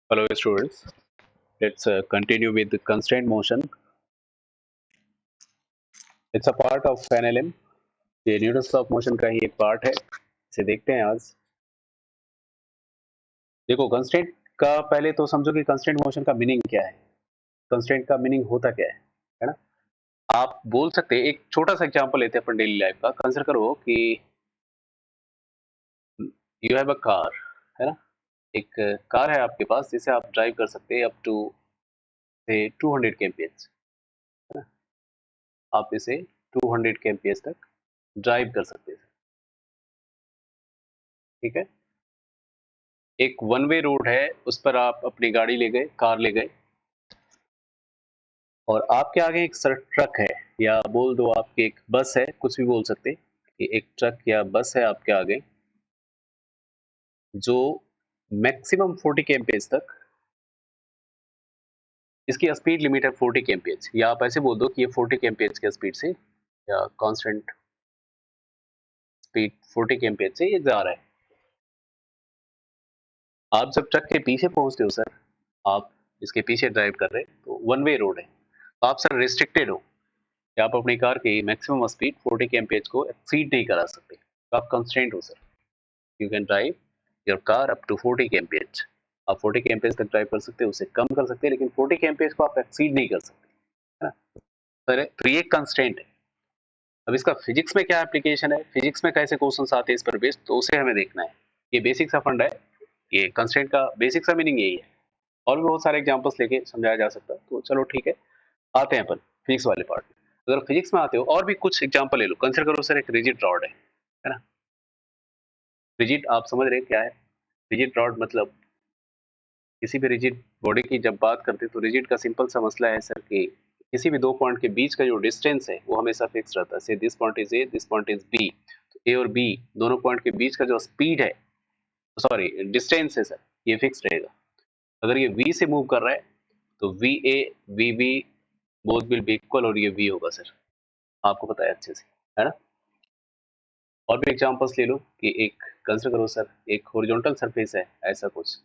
Hello students, let's continue with the constraint motion. It's a part of NLM. ये Newton's law of motion का ही एक part है. इसे देखते हैं आज. देखो कंस्ट्रेंट का पहले तो समझो कि कंस्ट्रेंट मोशन का मीनिंग क्या है. कंस्ट्रेंट का मीनिंग होता क्या है ना. आप बोल सकते हैं, एक छोटा सा एग्जांपल लेते हैं अपन डेली लाइफ का. कंसिडर करो कि यू हैव अ कार, है ना. एक कार है आपके पास जिसे आप ड्राइव कर सकते हैं अप टू से 200 kmph, है ना. आप इसे 200 kmph तक ड्राइव कर सकते हैं. ठीक है. एक वन वे रोड है, उस पर आप अपनी गाड़ी ले गए, कार ले गए, और आपके आगे एक ट्रक है, या बोल दो आपकी एक बस है, कुछ भी बोल सकते हैं कि एक ट्रक या बस है आपके आगे जो मैक्सिमम 40 kmph तक, इसकी स्पीड लिमिट है 40 kmph, या आप ऐसे बोल दो कि ये 40 kmph के स्पीड से या कांस्टेंट स्पीड 40 kmph से ये जा रहा है. आप जब ट्रक के पीछे पहुंचते हो सर, आप इसके पीछे ड्राइव कर रहे हैं, तो वन वे रोड है, तो आप सर रिस्ट्रिक्टेड हो कि आप अपनी कार की मैक्सिमम स्पीड 40 kmph को एक्सीड नहीं करा सकते. तो आप कंस्ट्रेंट हो sir. You can drive your car up to 40 kmph. आप 40 kmph तक ड्राइव कर सकते हैं, उससे कम कर सकते हैं, लेकिन 40 kmph को आप एक्सीड नहीं कर सकते, है ना. सर तो ये कंस्ट्रेंट है. अब इसका फिजिक्स में क्या एप्लीकेशन है, फिजिक्स में कैसे क्वेश्चंस आते हैं इस पर बेस्ड, तो उसे हमें देखना है. ये बेसिक सा फंड है. ये कंस्ट्रेंट का बेसिक सा मीनिंग यही है. और भी बहुत सारे एग्जांपल्स लेके समझाया जा सकता है, तो चलो ठीक है, आते हैं अपन फिजिक्स वाले पार्ट में. अगर फिजिक्स में आते हो और भी कुछ एग्जांपल ले लो. कंसिडर करो सर एक रिजिड रॉड है ना. रिजिड आप समझ रहे हैं क्या है. रिजिड रॉड मतलब किसी भी रिजिड बॉडी की जब बात करते हैं तो रिजिड का सिंपल सा मसला है सर कि किसी भी दो पॉइंट के बीच का जो डिस्टेंस है वो हमेशा फिक्स रहता है. Say this point is A, this point is B. तो ए और बी दोनों पॉइंट के बीच का जो स्पीड है, सॉरी डिस्टेंस है सर, ये फिक्स रहेगा. अगर ये वी से मूव कर रहा है तो V A V B both will be equal, और ये वी होगा सर. आपको पता है अच्छे से, है ना. और भी एग्जांपल्स ले लो कि एक कंसिडर करो सर एक हॉरिजॉन्टल सरफेस है ऐसा कुछ,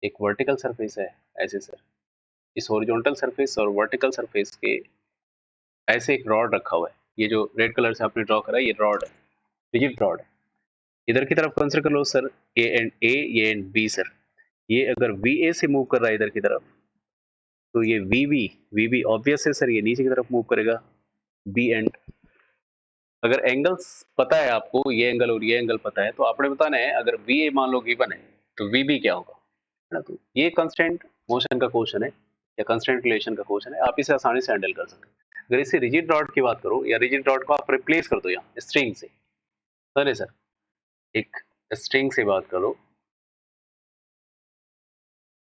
एक वर्टिकल सरफेस है ऐसे सर. इस हॉरिजॉन्टल सरफेस और वर्टिकल सरफेस के ऐसे एक रॉड रखा हुआ है. ये जो रेड कलर से आपने ड्रॉ करा है ये रॉड है, रिजिड रॉड है. इधर की तरफ कंसिडर कर लो सर ये एंड बी सर. ये अगर वी ए से मूव कर रहा है इधर की तरफ, तो ये वी बी ऑब्वियस है सर, ये नीचे की तरफ मूव करेगा बी एंड. अगर एंगल्स पता है आपको, ये एंगल और ये एंगल पता है, तो आपने बताना है अगर वी ए मान लो गिवन है तो वी बी क्या होगा, है ना. तो ये कंस्टेंट मोशन का क्वेश्चन है या कंस्टेंट रिलेशन का क्वेश्चन है, आप इसे आसानी से हैंडल कर सकते हैं. अगर इसे रिजिड रॉड की बात करो, या रिजिड रॉड को आप रिप्लेस कर दो यहाँ स्ट्रिंग से, सर एक स्ट्रिंग से बात करो,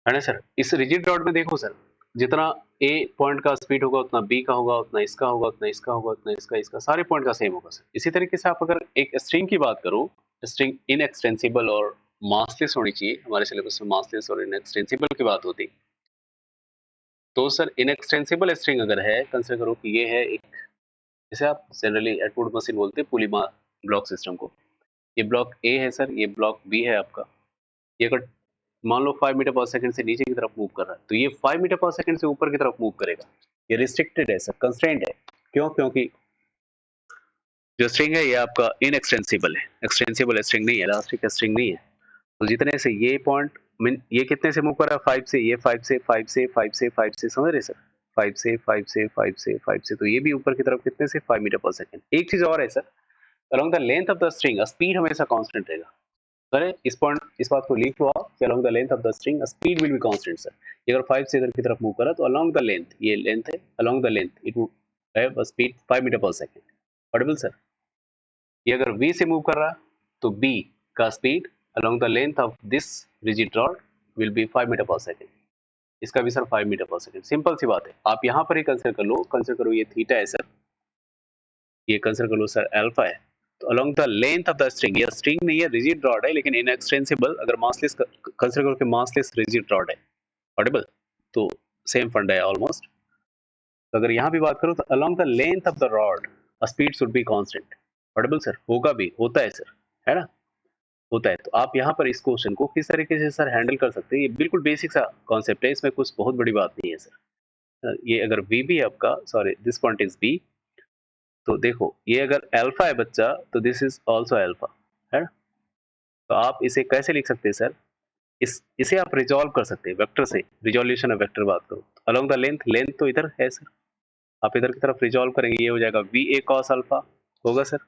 है ना सर. इस रिजिड रॉड में देखो सर, जितना ए पॉइंट का स्पीड होगा उतना बी का होगा, उतना इसका होगा, उतना इसका होगा, उतना इसका, इसका सारे पॉइंट का सेम होगा सर. इसी तरीके से आप अगर एक स्ट्रिंग की बात करो, स्ट्रिंग इनएक्सटेंसिबल और मासलेस होनी चाहिए. हमारे सिलेबस में मासलेस और इनएक्सटेंसिबल की बात होती, तो सर इनएक्सटेंसिबल स्ट्रिंग अगर है, कंसिडर करो कि ये है एक, जैसे आप जनरली एटवुड मशीन बोलते हैं पुली ब्लॉक सिस्टम को. ये ब्लॉक ए है सर, ये ब्लॉक बी है आपका. ये अगर मान लो 5 मीटर पर सेकंड से नीचे की तरफ मूव कर रहा है, तो ये 5 मीटर पर सेकंड से ऊपर की तरफ मूव करेगा. ये रिस्ट्रिक्टेड है सर, कंस्ट्रेंट है. क्यों? क्योंकि जो स्ट्रिंग है ये आपका इनएक्सटेंसिबल है, एक्सटेंसिबल स्ट्रिंग नहीं है, इलास्टिक स्ट्रिंग नहीं है. तो जितने से ये पॉइंट मीन ये कितने से मूव कर रहा है, 5 से, ये 5 से 5 से 5 से 5 से, समझ रहे सर. 5 से 5 से 5 से 5 से, तो ये भी ऊपर की तरफ कितने से 5 मीटर पर सेकंड. एक चीज और है sir, along the length of the string speed हमेशा कांस्टेंट रहेगा. सर इस बात को लिख लो आप कि along the length of the string speed will be constant sir. ये अगर 5 से इधर की तरफ मूव कर रहा है तो अलोंग द लेंथ, ये लेंथ है, along the length it would have a speed 5 metre per second. Audible sir. ये अगर v से मूव कर रहा है तो b का speed along the length of this rigid rod will be 5 metre per second. इसका भी sir 5 metre per second. Simple सी बात है. आप यहाँ पर ही कंसिडर कर लो, कंसिडर करो ये थीटा है सर, ये कंसिडर कर लो सर अल्फा है. तो along the length of the string, ये स्ट्रिंग नहीं है, रिजिड रॉड है, लेकिन इनएक्सटेंसिबल, अगर मासलेस कंसिडर करो कि मासलेस रिजिड रॉड है. ऑडिबल. तो सेम फंड है ऑलमोस्ट. तो अगर यहाँ भी बात करो तो along the length of the rod speed should be constant. Audible sir. होगा भी, होता है सर, है ना. होता है। तो आप यहाँ पर इस क्वेश्चन को किस तरीके से सर हैंडल कर सकते हैं, ये बिल्कुल बेसिक सा कॉन्सेप्ट है, इसमें कुछ बहुत बड़ी बात नहीं है सर। ये अगर वी भी है आपका, sorry this point is B, तो देखो ये अगर अल्फा है बच्चा, तो दिस इज ऑल्सो अल्फा, है ना? तो आप इसे कैसे लिख सकते हैं सर, इसे आप रिजॉल्व कर सकते हैं वेक्टर से, रिजोल्यूशन ऑफ वेक्टर बात करो अलोंग द लेंथ, लेंथ तो इधर है सर, आप इधर की तरफ रिजॉल्व करेंगे, ये हो जाएगा वी ए कॉस अल्फा होगा सर।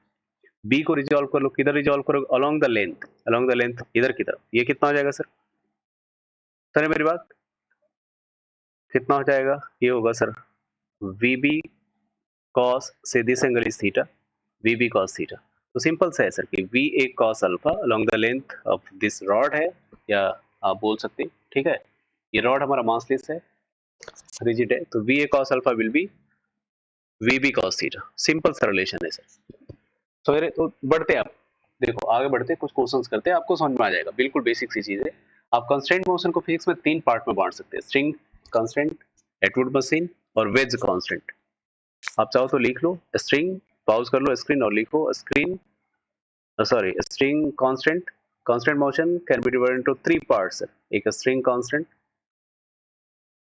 बी को रिजॉल्व कर लो, किधर रिजॉल्व करो, along the length, along the length इधर की तरफ, ये कितना हो जाएगा सर, सर मेरी बात कितना हो जाएगा, ये होगा sir V B cos say this angle is theta, V B cos theta. तो सिंपल सा है सर कि V A cos alpha along the length of this rod है, या आप बोल सकते हैं, ठीक है, ये रॉड हमारा मासलेस है, रिजिड है, तो V A cos alpha will be V B cos theta, simple सा रिलेशन है सर। तो बढ़ते हैं, आप देखो आगे बढ़ते हैं, कुछ क्वेश्चंस करते हैं, आपको समझ में आ जाएगा, बिल्कुल बेसिक सी चीज है। आप कंस्ट्रेंट मोशन को फिजिक्स में 3 पार्ट में बांट सकते हैं, स्ट्रिंग कांस्टेंट, एटवुड मशीन और वेज कांस्टेंट। आप चाहो तो लिख लो स्ट्रिंग, पॉज कर लो स्क्रीन और लिखो string constant, constant motion can be divided into 3 parts, एक स्ट्रिंग कांस्टेंट,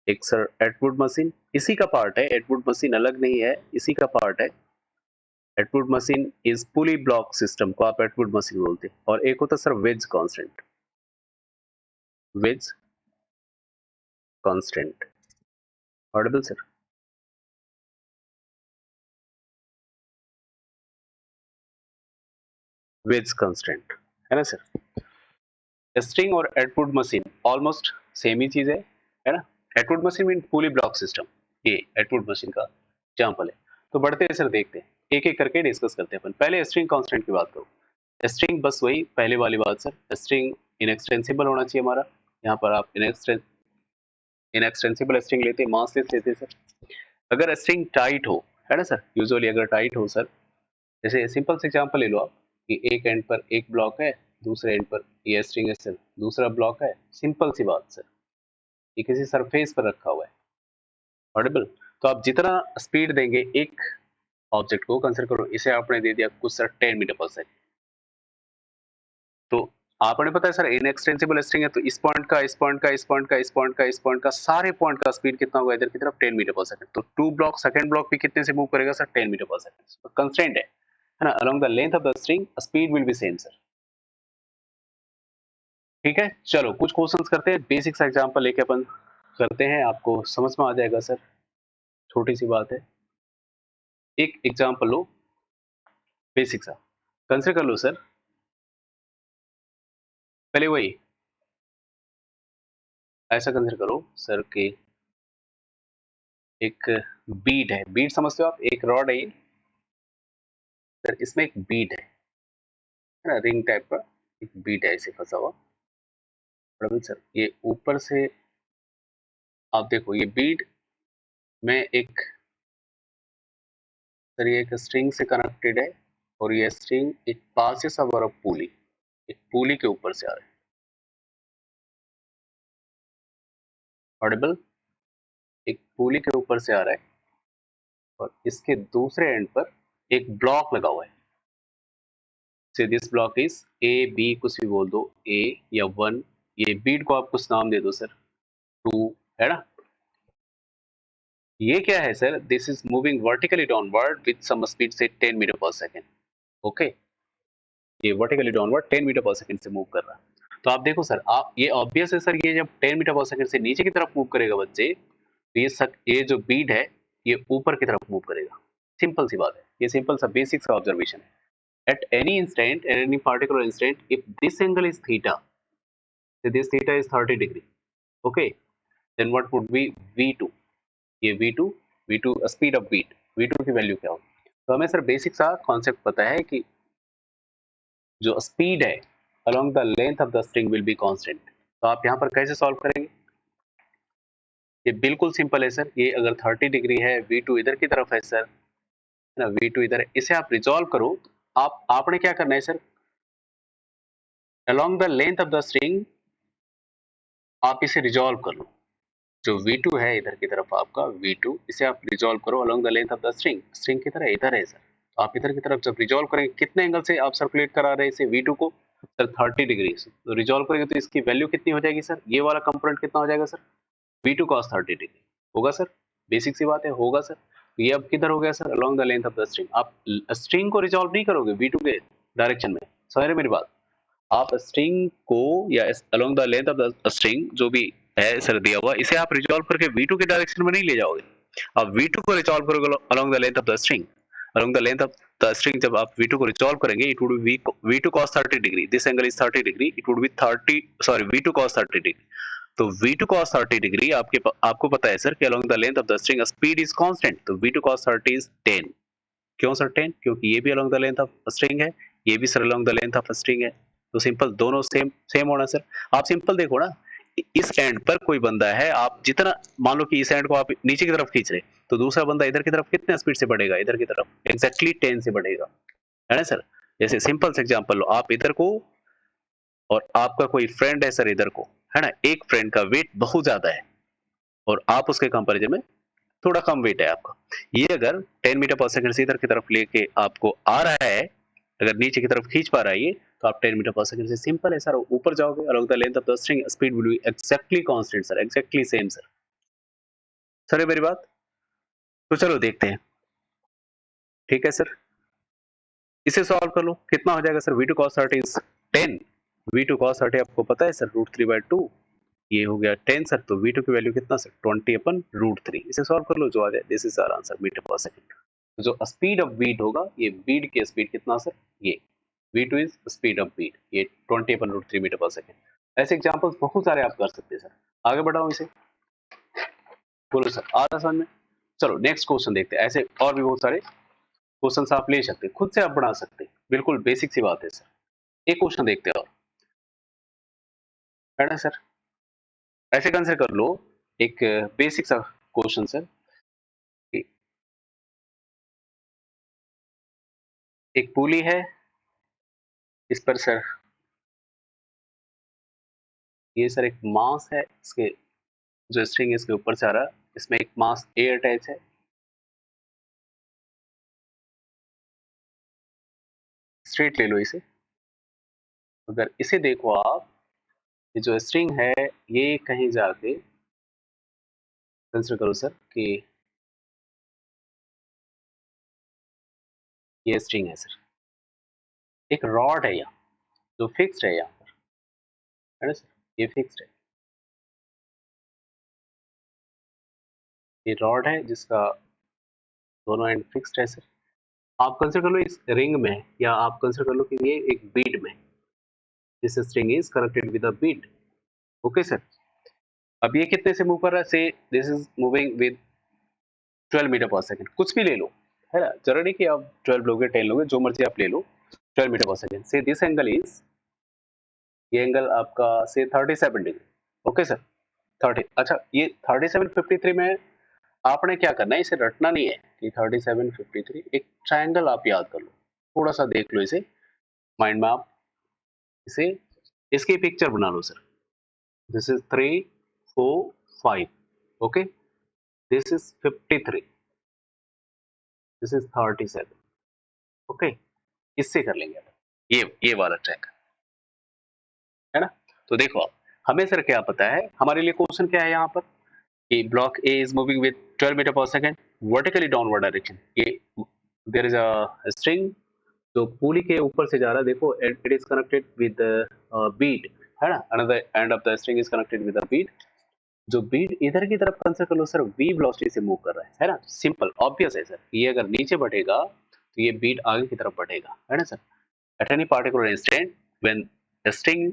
एक सर एटवुड मशीन, इसी का पार्ट है, एटवुड मशीन अलग नहीं है, इसी का पार्ट है। Atwood machine is pulley block system को आप एटवुड मशीन बोलते हैं, और एक होता है sir wedge constant, wedge constant, audible sir? Wedge constant है ना सर? स्ट्रिंग और एटवुड मशीन ऑलमोस्ट सेम ही चीज है ना? Atwood machine mean pulley block system, ये एटवुड मशीन का एग्जांपल है। तो बढ़ते हैं सर, देखते हैं एक एक करके डिस्कस करते हैं अपन। पहले स्ट्रिंग कांस्टेंट की बात करो। स्ट्रिंग बस वही पहले वाली बात सर, स्ट्रिंग इनएक्सटेंसिबल होना चाहिए हमारा, यहाँ पर आप इनएक्सटेंसिबल स्ट्रिंग लेते हैं, मासलेस लेते हैं सर। अगर स्ट्रिंग टाइट हो, है ना सर, यूजुअली अगर टाइट हो सर, जैसे सिंपल से एग्जांपल ले लो आप कि एक एंड पर एक ब्लॉक है, दूसरे एंड पर ये स्ट्रिंग है सर, दूसरा ब्लॉक है, सिंपल सी बात सर, ये किसी सरफेस पर रखा हुआ है, ऑडिबल? तो आप जितना स्पीड देंगे एक ऑब्जेक्ट को, कंसिडर करो इसे आपने दे दिया कुछ सर 10 मीटर पर सेकंड, तो आपने पता है सर इनएक्सटेंसिबल स्ट्रिंग है, तो इस पॉइंट का, इस पॉइंट का, इस पॉइंट का, इस पॉइंट का, इस पॉइंट का, सारे पॉइंट का स्पीड कितना होगा इधर की तरफ, 10 मीटर पर सेकंड। तो टू ब्लॉक, सेकंड ब्लॉक भी कितने से मूव करेगा sir, 10 metre per second. Constraint है ना, along the length of the string speed will be same sir. ठीक है, चलो कुछ क्वेश्चंस करते हैं, बेसिक सा एग्जांपल लेके अपन करते हैं, आपको समझ में आ जाएगा सर, छोटी सी बात है। एक एग्जांपल लो बेसिक सा, कंसिडर कर लो सर, पहले वही ऐसा कंसिडर करो सर कि एक बीड है, बीड समझते हो आप, एक रॉड है ये सर, इसमें एक बीड है ना, रिंग टाइप का एक बीड है इसे फंसा हुआ, बराबर सर। ये ऊपर से आप देखो, ये बीड में एक सर, ये एक स्ट्रिंग से कनेक्टेड है, और ये स्ट्रिंग एक पासिस ओवर पुली, एक पुली के ऊपर से आ रहा है, ऑडिबल? एक पुली के ऊपर से आ रहा है, और इसके दूसरे एंड पर एक ब्लॉक लगा हुआ है, say this block is A B, कुछ भी बोल दो, ए या 1, ये बीड को आप कुछ नाम दे दो सर, 2, है ना? ये क्या है sir, this is moving vertically downward with some speed से 10 मीटर पर सेकंड, ओके, ये vertically downward 10 metre per second से मूव कर रहा है। तो आप देखो सर, आप ये ऑब्वियस है सर, ये जब 10 मीटर पर सेकंड से नीचे की तरफ मूव करेगा बच्चे, तो ये जो बीड है ये ऊपर की तरफ मूव करेगा, सिंपल सी बात है, ये सिंपल सा बेसिक सा ऑब्जर्वेशन है। At any instant, at any particular instant, if this angle is theta, so this theta is 30 degree, okay, then what would be v2? ये v2 speed off beat, v2 की value क्या होगी? तो हमें sir basic सा concept पता है कि जो स्पीड है along the length of the string will be constant। तो आप यहाँ पर कैसे सॉल्व करेंगे? ये बिल्कुल सिंपल है सर, ये अगर 30 डिग्री है, v2 इधर की तरफ है सर, है ना, v2 इधर है, इसे आप रिजॉल्व करो। आपने क्या करना है sir, along the length of the string आप इसे रिजॉल्व कर लो, जो V2 है इधर की तरफ आपका V2, इसे आप रिजॉल्व करो along the length of the string, string की तरह इधर है सर, तो आप इधर की तरफ जब रिजॉल्व करेंगे, कितने एंगल से आप सर्कुलेट करा रहे हैं इसे V2 को, सर 30 डिग्री तो रिजॉल्व करेंगे तो इसकी वैल्यू कितनी हो जाएगी सर, ये वाला कंपोनेंट कितना हो जाएगा सर, v2 cos 30 डिग्री होगा सर, बेसिक सी बात है, होगा सर। तो ये अब किधर हो गया sir, along the length of the string. आप स्ट्रिंग को रिजॉल्व नहीं करोगे v2 के डायरेक्शन में, समझ रहे मेरी बात, आप स्ट्रिंग को या along the length of the string जो भी है सर दिया हुआ, इसे आप रिजॉल्व करके v2 के डायरेक्शन में नहीं ले जाओगे, आप v2 को रिजॉल्व करोगे along the length of the string, along the length of the string जब आप v2 को रिजॉल्व करेंगे, it would be v2 cos 30 degree, this angle is 30 degree, it would B 30 sorry v2 cos 30 degree. तो v2 cos 30 degree आपको पता है sir कि along the length of the string speed is constant, तो v2 cos 30 is 10। क्यों sir 10? क्योंकि ये भी along the length of string है, ये भी sir along the length of string है, तो सिंपल दोनों सेम सेम होना सर। आप सिंपल देखो ना, इस एंड पर कोई बंदा है, आप जितना मान लो कि इस एंड को आप नीचे की तरफ खींच रहे, तो दूसरा बंदा इधर की तरफ कितने स्पीड से बढ़ेगा, इधर की तरफ एग्जैक्टली 10 से बढ़ेगा, है ना सर। जैसे सिंपल से एग्जांपल लो, आप इधर को और आपका कोई फ्रेंड है सर इधर को, है ना, एक फ्रेंड का वेट बहुत ज्यादा है और आप उसके कंपैरिजन में थोड़ा कम वेट है आपका, ये अगर 10 मीटर पर सेकंड से इधर की तरफ लेके आपको आ रहा है, अगर नीचे की तरफ खींच पा रहा है ये, तो आप 10 मीटर पर सेकंड से सिंपल है सर ऊपर जाओगे, along the length of the string speed will be exactly constant sir, exactly same sir. Sir ये मेरी बात, तो चलो देखते हैं, ठीक है सर, इसे सॉल्व कर लो, कितना हो जाएगा sir, v2 cos 30 is 10, v2 cos 30 आपको पता है सर √3/2, ये हो गया 10 सर, तो v2 की वैल्यू कितना सर 20/√3, इसे सॉल्व कर लो जो आ जाए, this is our answer metre per second. तो जो स्पीड ऑफ बीट होगा, ये बीट की स्पीड कितना सर, ये v2 is speed off beat, ये 20/√3 मीटर पर सेकंड। ऐसे एग्जांपल्स बहुत सारे आप कर सकते हैं सर, आगे बढ़ाओ इसे, बोलो सर आ रहा समझ में। चलो नेक्स्ट क्वेश्चन देखते हैं, ऐसे और भी बहुत सारे क्वेश्चंस आप ले सकते हैं, खुद से आप बना सकते हैं, बिल्कुल बेसिक सी बात है सर। एक क्वेश्चन देखते हैं और, है ना सर, ऐसे कंसिडर कर लो, एक बेसिक सा क्वेश्चन सर, एक पुली है, इस पर सर ये सर एक मास है, इसके जो स्ट्रिंग है इसके ऊपर से आ रहा है, इसमें एक मास ए अटैच है, स्ट्रेट ले लो इसे, अगर इसे देखो आप, ये जो स्ट्रिंग है ये कहीं जाके कंसिडर करो सर कि ये स्ट्रिंग है सर, एक रॉड है यहाँ जो फिक्स्ड है यहाँ पर, है ना सर, ये फिक्स्ड है, ये रॉड है जिसका दोनों एंड फिक्स्ड है सर। आप कंसिडर कर लो इस रिंग में, या आप कंसिडर कर लो कि ये एक बीड में, this string is connected with a bead, okay sir. अब ये कितने से मूव कर रहा है, say this is moving with 12 metre per second, कुछ भी ले लो, है ना, जरूरी नहीं कि आप 12 लोगे 10 लोगे, जो मर्जी आप ले लो, 12 मीटर पर सेकंड से, दिस एंगल इज, ये एंगल आपका से 37 डिग्री, ओके सर 30, अच्छा ये 3753 में आपने क्या करना है, इसे रटना नहीं है कि 3753, एक ट्रायंगल आप याद कर लो, थोड़ा सा देख लो इसे माइंड में, आप इसे इसकी पिक्चर बना लो sir, this is 3 4 5, okay, this is 53, this is 37, okay, इससे कर लेंगे ये वाला ट्रैक, है ना। तो देखो आप, हमें सर क्या पता है, हमारे लिए क्वेश्चन क्या है यहाँ पर कि block A is moving with 12 metre per second vertically downward direction, ये देयर इज अ स्ट्रिंग जो पुली के ऊपर से जा रहा है, देखो it is connected with bead, है ना, another end of the string is connected with the bead, जो बीट इधर की तरफ कंसिडर कर लो सर, वी वेलोसिटी से मूव कर रहा है ना, सिंपल ऑब्वियस है सर, ये अगर नीचे बढ़ेगा तो ये बीट आगे की तरफ बढ़ेगा, है ना sir. Eight any particular instant when the string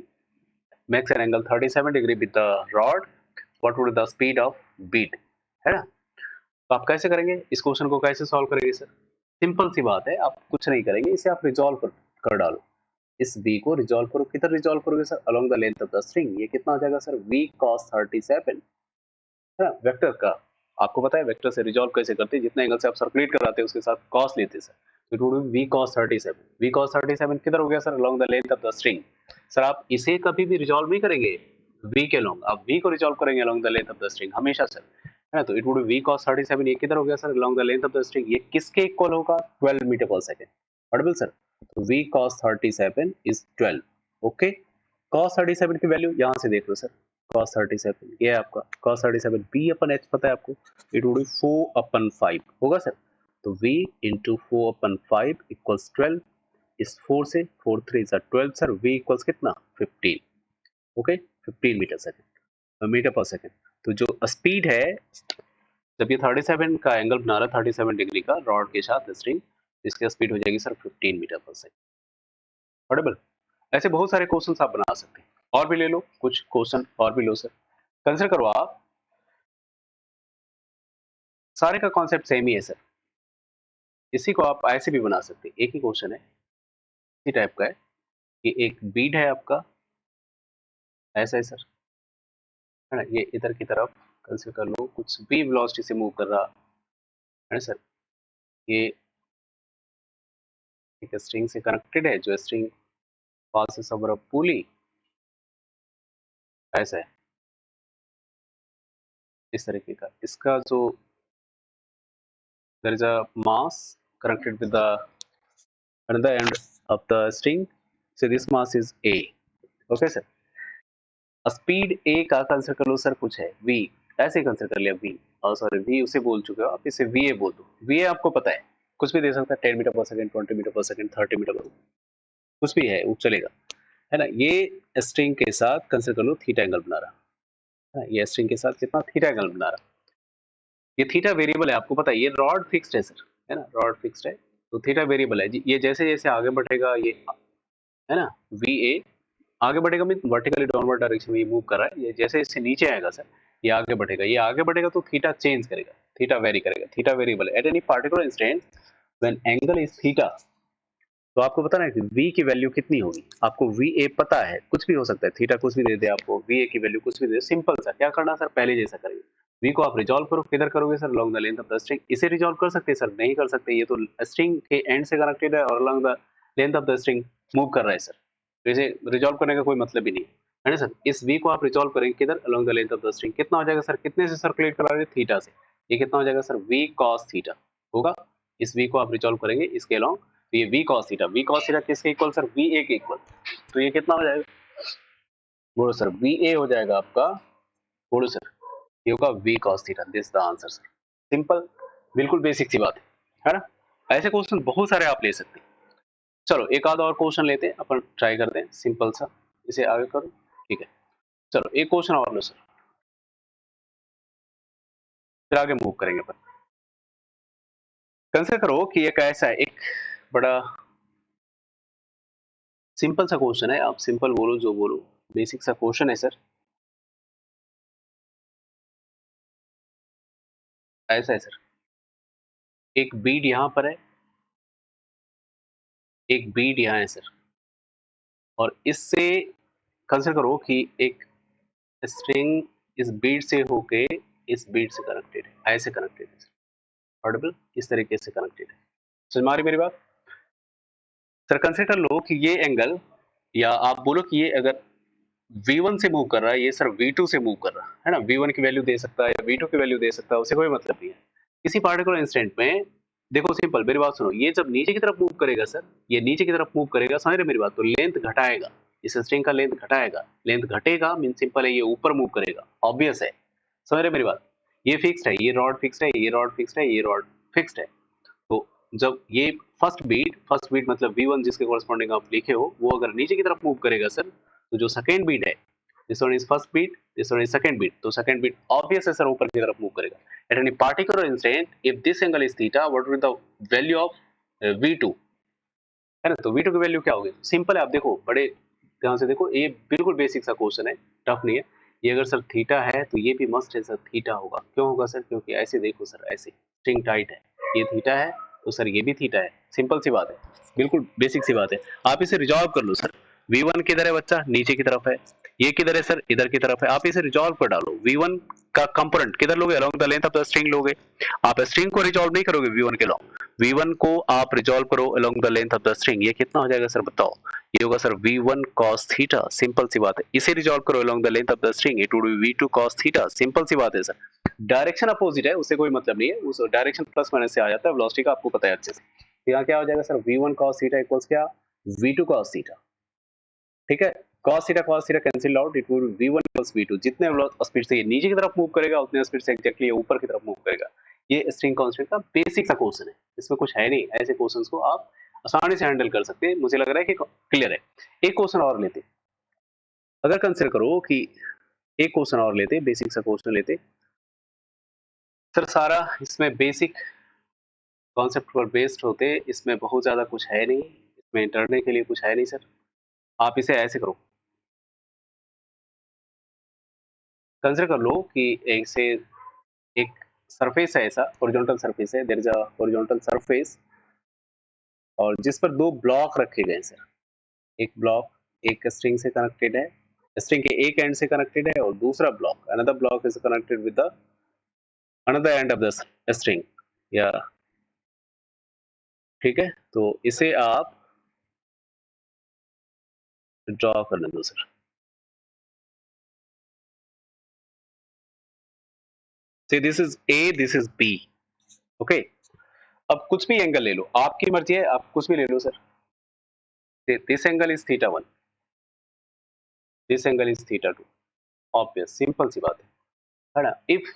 makes an angle 37 degree with the rod, what would the speed of beat, है ना। तो आप कैसे करेंगे इस क्वेश्चन को, कैसे सॉल्व करेंगे सर, सिंपल सी बात है, आप कुछ नहीं करेंगे, इसे आप रिजॉल्व कर डालो, इस v को रिजॉल्व करो, किधर रिजॉल्व करोगे sir, along the length of the string, ये कितना हो जाएगा सर v cos 37, है ना, वेक्टर का आपको पता है वेक्टर से रिजॉल्व कैसे करते हैं, जितने एंगल से आप सर्कुलेट कराते हैं उसके साथ cos लेते हैं sir, it would B v cos 37, v cos 37 किधर हो गया sir, along the length of the string, sir आप इसे कभी भी रिजॉल्व नहीं करेंगे v के लॉन्ग, आप v को रिजॉल्व करेंगे along the length of the string हमेशा सर, है ना, तो इट वुड v cos 37, ये किधर हो गया sir, along the length of the string, ये किसके इक्वल होगा, 12 metre per second, audible sir, तो v cos 37 is 12, okay, cos 37 की वैल्यू यहाँ से देख लो सर, cos 37 ये है आपका cos 37 b अपन h पता है आपको, इट वुड बी 4/5 होगा सर। तो v इंटू 4/5 इक्वल्स 12, इस 4 से 4 3 सर 12 सर, v इक्वल्स कितना 15, okay 15 metre second, metre per second. तो जो स्पीड है जब ये 37 का एंगल बना रहा है 37 डिग्री का रॉड के साथ स्ट्रिंग, इसकी स्पीड हो जाएगी sir 15 metre per second. Audible? ऐसे बहुत सारे क्वेश्चंस आप बना सकते हैं, और भी ले लो कुछ क्वेश्चन और भी लो सर। कंसिडर करो आप, सारे का कॉन्सेप्ट सेम ही है सर, इसी को आप ऐसे भी बना सकते हैं, एक ही क्वेश्चन है इसी टाइप का है कि एक बीड है आपका, ऐसा है सर, है ना, ये इधर की तरफ कंसिडर कर लो, कुछ भी वेलोसिटी से मूव कर रहा है ना सर, ये एक स्ट्रिंग से कनेक्टेड है, जो स्ट्रिंग पासेस ओवर अ पुली, ऐसा है इस तरीके का, इसका जो there is a mass connected with the another end of the string, so this mass is a, okay sir। Speed a का कंसिडर कर लो सर, कुछ है v, ऐसे कंसिडर कर लिया v, और सॉरी v उसे बोल चुके हो आप, इसे va बोल दो, va आपको पता है कुछ भी दे सकता है, 10 metre per second, 20 metre per second, 30 metre पर, कुछ भी है वो चलेगा, है ना। ये स्ट्रिंग के साथ कंसिडर कर लो थीटा एंगल बना रहा है, ये स्ट्रिंग के साथ कितना थीटा एंगल बना रहा, ये थीटा वेरिएबल है आपको पता है, ये रॉड फिक्स्ड है सर, है ना, रॉड फिक्स्ड है, तो थीटा वेरिएबल है जी, ये जैसे जैसे आगे बढ़ेगा ये, है ना, वी ए आगे बढ़ेगा मीन वर्टिकली डाउनवर्ड डायरेक्शन में ये मूव कर रहा है, ये जैसे इससे नीचे आएगा सर, ये आगे बढ़ेगा, ये आगे बढ़ेगा तो थीटा चेंज करेगा, थीटा वेरी करेगा, थीटा वेरिएबल है। Eight any particular instant when angle is theta, तो आपको पता ना कि v की वैल्यू कितनी होगी, आपको va पता है, कुछ भी हो सकता है, थीटा कुछ भी दे दे आपको, va की वैल्यू कुछ भी दे दे, सिंपल सा क्या करना सर, पहले जैसा करेंगे, v को आप रिजॉल्व करो, किधर करोगे sir, along the length of the string, इसे रिजॉल्व कर सकते हैं सर, नहीं कर सकते, ये तो स्ट्रिंग के एंड से कनेक्टेड है और along the length of the string move कर रहा है सर, तो इसे रिजॉल्व करने का कोई मतलब ही नहीं है ना सर। इस v को आप रिजॉल्व करेंगे किधर, along the length of the string, कितना हो जाएगा सर, कितने से सर्कुलेट करा रहे, थीटा से, ये कितना हो जाएगा सर, v cos थीटा होगा, इस v को आप रिजॉल्व करेंगे इसके along, तो ये v cos थीटा किसके इक्वल सर, va के इक्वल, तो ये कितना हो जाएगा, बोलो सर va हो जाएगा आपका, बोलो सर ये होगा v cos theta, this the answer sir, simple, बिल्कुल बेसिक सी बात है ना। ऐसे क्वेश्चन बहुत सारे आप ले सकते हैं। चलो एक आधा और क्वेश्चन लेते हैं अपन, ट्राई करते हैं सिंपल सा, इसे आगे करो, ठीक है, चलो एक क्वेश्चन और लो सर, फिर आगे मूव करेंगे अपन। कंसिडर करो कि एक ऐसा है, एक बड़ा सिंपल सा क्वेश्चन है, आप सिंपल बोलो जो बोलो, बेसिक सा क्वेश्चन है सर, ऐसा है सर, एक बीड यहाँ पर है, एक बीड यहाँ है सर, और इससे कंसिडर करो कि एक स्ट्रिंग इस बीड से होके इस बीड से कनेक्टेड है, ऐसे कनेक्टेड है सर, ऑडिबल, इस तरीके से कनेक्टेड है, समझ में आ रही मेरी बात सर। कंसिडर लो कि ये एंगल, या आप बोलो कि ये अगर V1 से मूव कर रहा है, ये सर V2 से मूव कर रहा है ना, V1 की वैल्यू दे सकता है या V2 की वैल्यू दे सकता है, उसे कोई मतलब नहीं है, किसी पार्टिकुलर इंस्टेंट में, देखो सिंपल मेरी बात सुनो, ये जब नीचे की तरफ मूव करेगा सर, ये नीचे की तरफ मूव करेगा, समझ रहे मेरी बात, तो लेंथ घटाएगा, इस स्ट्रिंग का लेंथ घटाएगा, लेंथ घटेगा मीन सिंपल है, ये ऊपर मूव करेगा, ऑब्वियस है, समझ रहे मेरी बात, ये फिक्स्ड है, ये रॉड फिक्स्ड है, ये रॉड फिक्स्ड है, ये रॉड फिक्स्ड है, तो जब ये फर्स्ट बीट मतलब V1 जिसके कॉरेस्पॉन्डिंग आप लिखे हो, वो अगर नीचे की तरफ मूव करेगा सर, तो जो सेकेंड बीट है, this one is first bead, this one is second bead, तो सेकेंड बीट ऑब्वियस है सर ऊपर की तरफ मूव करेगा। At any particular instant if this angle is theta, what will the value of V2, है ना, तो V2 की वैल्यू क्या होगी, सिंपल है, आप देखो बड़े ध्यान से देखो, ये बिल्कुल बेसिक सा क्वेश्चन है, टफ नहीं है, ये अगर सर थीटा है तो ये भी मस्ट है सर थीटा होगा, क्यों होगा सर, क्योंकि ऐसे देखो सर, ऐसे स्ट्रिंग टाइट है, ये थीटा है तो सर ये भी थीटा है, सिंपल सी बात है, बिल्कुल बेसिक सी बात है, आप इसे रिजॉल्व कर लो सर, V1 किधर है बच्चा, नीचे की तरफ है, ये किधर है सर, इधर की तरफ है, आप इसे रिजॉल्व कर डालो, V1 का कंपोनेंट किधर लोगे, along the length of the string लोगे, आप स्ट्रिंग को रिजॉल्व नहीं करोगे V1 के लॉन्ग, V1 को आप रिजॉल्व करो along the length of the string, ये कितना हो जाएगा सर बताओ, ये होगा sir V1 cos theta, simple सी बात है, इसे रिजॉल्व करो along the length of the string, it would be V2 cos theta, simple सी बात है सर, डायरेक्शन अपोजिट है, उससे कोई मतलब नहीं है, उस डायरेक्शन प्लस माइनस से आ जाता है, वेलोसिटी का आपको पता है अच्छे से, यहाँ क्या हो जाएगा sir, V1 cos theta equals क्या, V2 cos थीटा, ठीक है, cos theta cancel out, it will be v1 plus v2। जितने स्पीड से ये नीचे की तरफ मूव करेगा उतने स्पीड से एग्जैक्टली ये ऊपर की तरफ मूव करेगा। ये स्ट्रिंग कांस्टेंट का बेसिक सा क्वेश्चन है, इसमें कुछ है नहीं। ऐसे क्वेश्चंस को आप आसानी से हैंडल कर सकते हैं, मुझे लग रहा है कि क्लियर है। एक क्वेश्चन और लेते, अगर कंसिडर करो कि एक क्वेश्चन और लेते, बेसिक सा क्वेश्चन लेते सर। सारा इसमें बेसिक कॉन्सेप्ट पर बेस्ड होते, इसमें बहुत ज्यादा कुछ है नहीं, इसमें डरने के लिए कुछ है नहीं सर। आप इसे ऐसे करो, कंसिडर कर लो कि ऐसे एक सरफेस है, ऐसा हॉरिजॉन्टल सरफेस है, there is a horizontal surface, और जिस पर दो ब्लॉक रखे गए हैं सर। एक ब्लॉक एक स्ट्रिंग से कनेक्टेड है, स्ट्रिंग के एक एंड से कनेक्टेड है, और दूसरा block another block is connected with the another end of the string, या ठीक है। तो इसे आप ड्रॉ करने दो sir. Say this is A, this is B, okay. अब कुछ भी एंगल ले लो, आपकी मर्जी है, आप कुछ भी ले लो sir. This angle is theta 1, this angle is theta 2, obvious simple सी बात है ना। If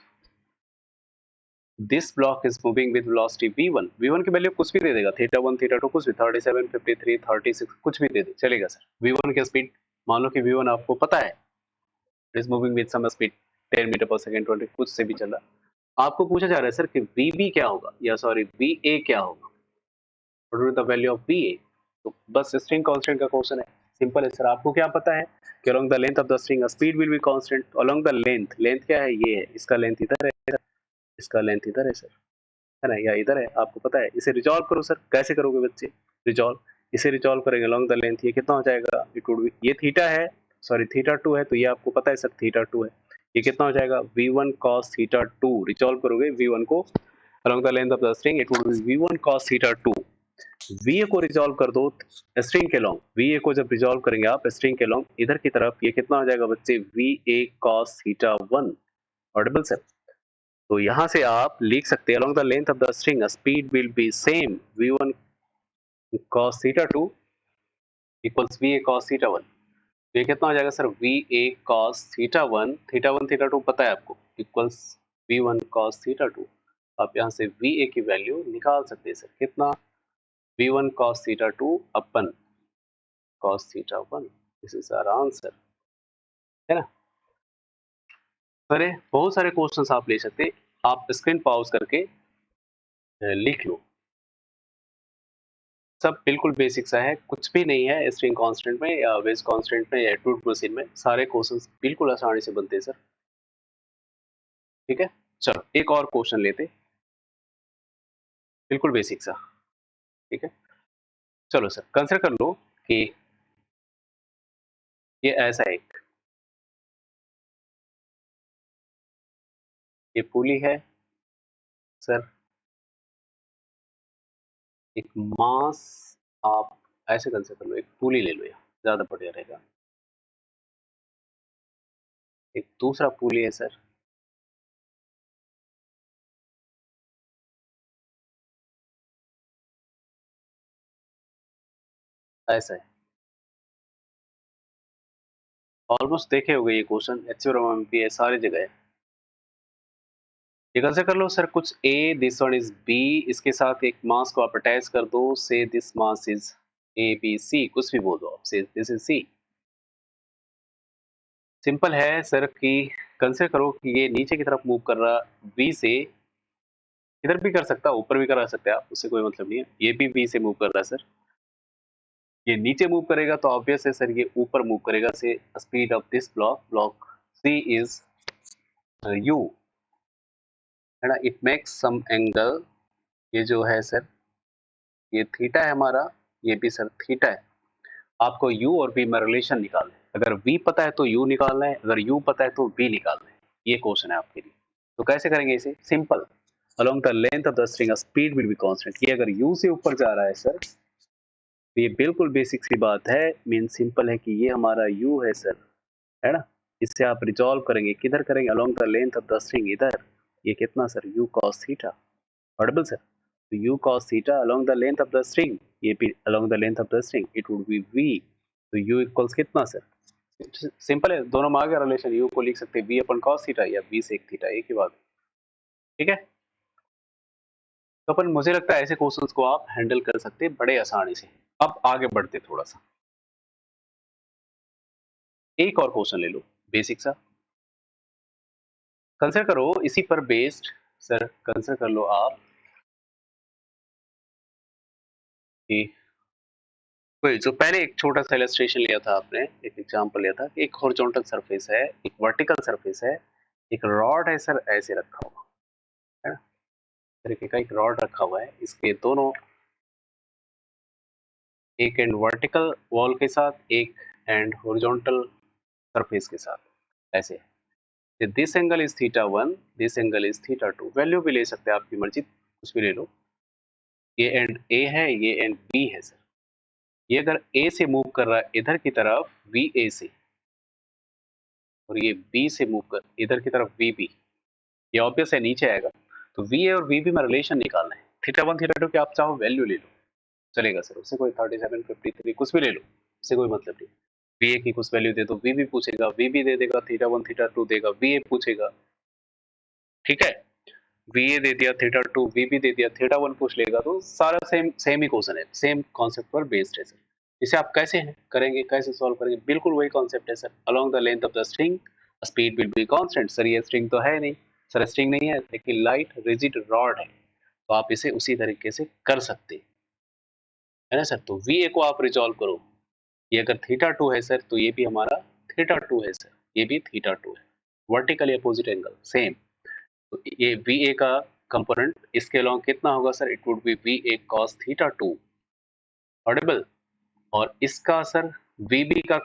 this block is moving with velocity v1, v1 की वैल्यू कुछ भी दे देगा, थीटा 1 थीटा 2 कुछ भी, 37 53 36 कुछ भी दे दे चलेगा सर। v1 की स्पीड मान लो कि v1 आपको पता है, is moving with some speed 10 metre per second, 20 कुछ से भी चला। आपको पूछा जा रहा है सर कि vb क्या होगा, या सॉरी va क्या होगा, what is the value of va। तो बस स्ट्रिंग कांस्टेंट का क्वेश्चन है, सिंपल है सर। आपको क्या पता है कि along the length of the string speed will be constant along the length. Length क्या है, ये है, इसका लेंथ इधर है, इसका लेंथ इधर है सर, है ना, या इधर है, आपको पता है। इसे रिजॉल्व करो सर, कैसे करोगे बच्चे रिजॉल्व, इसे रिजॉल्व करेंगे अलोंग द लेंथ, ये कितना हो जाएगा, इट वुड बी, ये थीटा है, सॉरी थीटा 2 है, तो ये आपको पता है सर थीटा 2 है, ये कितना हो जाएगा v1 cos थीटा 2। रिजॉल्व करोगे v1 को along the length of the string, it would B v1 cos theta 2। va को रिजॉल्व कर दो स्ट्रिंग के लॉन्ग, va को जब रिजॉल्व करेंगे आप स्ट्रिंग के लॉन्ग इधर की तरफ, ये कितना हो जाएगा बच्चे, va cos theta 1। Audible sir. तो यहां से आप लिख सकते हैं along the length of the string speed will be same v1 cos theta 2 equals va cos theta 1। तो ये कितना हो जाएगा sir, va cos theta 1, theta 1 theta 2 पता है आपको, इक्वल्स v1 cos theta 2। आप यहाँ से va की वैल्यू निकाल सकते हैं सर, कितना, v1 cos theta 2 अपन cos theta 1, this is our answer, है ना। अरे बहुत सारे क्वेश्चंस आप ले सकते, आप स्क्रीन पॉज करके लिख लो, सब बिल्कुल बेसिक सा है, कुछ भी नहीं है स्ट्रिंग कांस्टेंट में या वेज कांस्टेंट में या ट्रूथ मशीन में, सारे क्वेश्चंस बिल्कुल आसानी से बनते हैं सर। ठीक है, चलो एक और क्वेश्चन लेते, बिल्कुल बेसिक सा। ठीक है, चलो सर कंसिडर कर लो कि ये ऐसा एक, ये पुली है सर, एक मास, आप ऐसे कंसिडर कर लो, एक पुली ले लो, यहाँ ज्यादा बढ़िया रहेगा। एक दूसरा पुली है सर, ऐसा है, ऑलमोस्ट देखे होंगे ये क्वेश्चन, एक्चुअल में भी है, सारी जगह है। ये कैसे कर लो सर, कुछ A, this one is B, इसके साथ एक मास को आप अटैच कर दो, से दिस मास इज ABC, कुछ भी बोल दो आप, से दिस इज C। सिंपल है सर कि कंसिडर करो कि ये नीचे की तरफ मूव कर रहा, B से इधर भी कर सकता, ऊपर भी करा सकते हैं आप, उससे कोई मतलब नहीं है। ये भी B से मूव कर रहा है सर, ये नीचे मूव करेगा तो ऑब्वियस है सर ये ऊपर मूव करेगा, से speed of this block, block C is U, है ना, इट मेक्स सम एंगल, ये जो है सर ये थीटा है हमारा, ये भी सर थीटा है। आपको u और v में रिलेशन निकालना है, अगर v पता है तो u निकालना है, अगर u पता है तो v निकालना है, ये क्वेश्चन है आपके लिए। तो कैसे करेंगे इसे, simple, along the length of the string speed will be constant. ये अगर u से ऊपर जा रहा है सर, तो ये बिल्कुल बेसिक सी बात है, मीन सिंपल है कि ये हमारा u है सर, है ना। इससे आप रिजॉल्व करेंगे, किधर करेंगे, along the length of the string इधर, ये कितना sir, u cos theta, Audible sir. तो u cos theta along the length of the string, ये भी along the length of the string, it would be v। तो u equals कितना sir, simple है, दोनों में आ गया रिलेशन, u को लिख सकते हैं v अपन cos थीटा या v sec थीटा, एक ही बात, ठीक है। तो अपन, मुझे लगता है ऐसे क्वेश्चंस को आप हैंडल कर सकते हैं बड़े आसानी से। अब आगे बढ़ते थोड़ा सा, एक और क्वेश्चन ले लो बेसिक सा, कंसिडर करो इसी पर बेस्ड, सर कंसिडर कर लो आप कि वही जो पहले एक छोटा सा इलस्ट्रेशन लिया था आपने, एक एग्जांपल लिया था कि एक हॉरिजॉन्टल सरफेस है, एक वर्टिकल सरफेस है, एक रॉड है सर ऐसे रखा हुआ है ना, तरीके का एक रॉड रखा हुआ है, इसके दोनों, एक एंड वर्टिकल वॉल के साथ, एक एंड हॉरिजॉन्टल सरफेस के साथ, ऐसे। This angle is theta 1, this angle is theta 2, value भी ले सकते हैं आपकी मर्जी, कुछ भी ले लो। ये एंड ए है, ये एंड बी है सर, ये अगर ए से मूव कर रहा है इधर की तरफ वी ए से, और ये बी से मूव कर इधर की तरफ वी बी, ये ऑब्वियस है नीचे आएगा, तो वी ए और वी बी में रिलेशन निकालना है। थीटा 1 थीटा 2 की आप चाहो वैल्यू ले लो, चलेगा सर, उससे कोई 37 53 कुछ भी ले लो, उससे कोई मतलब नहीं। वी ए की कुछ वैल्यू दे दो, वी बी पूछेगा, वी बी दे देगा, थीटा 1 थीटा 2 देगा, वी ए पूछेगा, ठीक है। वी ए दे दिया, थीटा 2 वी बी दे दिया, थीटा 1 पूछ लेगा, तो सारा सेम ही क्वेश्चन है, सेम कॉन्सेप्ट पर बेस्ड है सर। इसे आप कैसे करेंगे, कैसे सॉल्व करेंगे, बिल्कुल वही कॉन्सेप्ट है sir. Along the length of the string speed will be constant. Sir ये स्ट्रिंग तो है नहीं, सर स्ट्रिंग नहीं है लेकिन लाइट रिजिड रॉड है, तो आप इसे उसी तरीके से कर सकते है ना सर। तो वी ए को आप रिजॉल्व करो, ये अगर थीटा 2 है सर तो ये भी हमारा थीटा 2 है सर, ये भी थीटा 2 है, वर्टिकल अपोजिट एंगल सेम। तो ये वी ए का कंपोनेंट इसके अलोंग कितना होगा sir, it would be V A cos theta 2, audible. और इसका सर वी बी का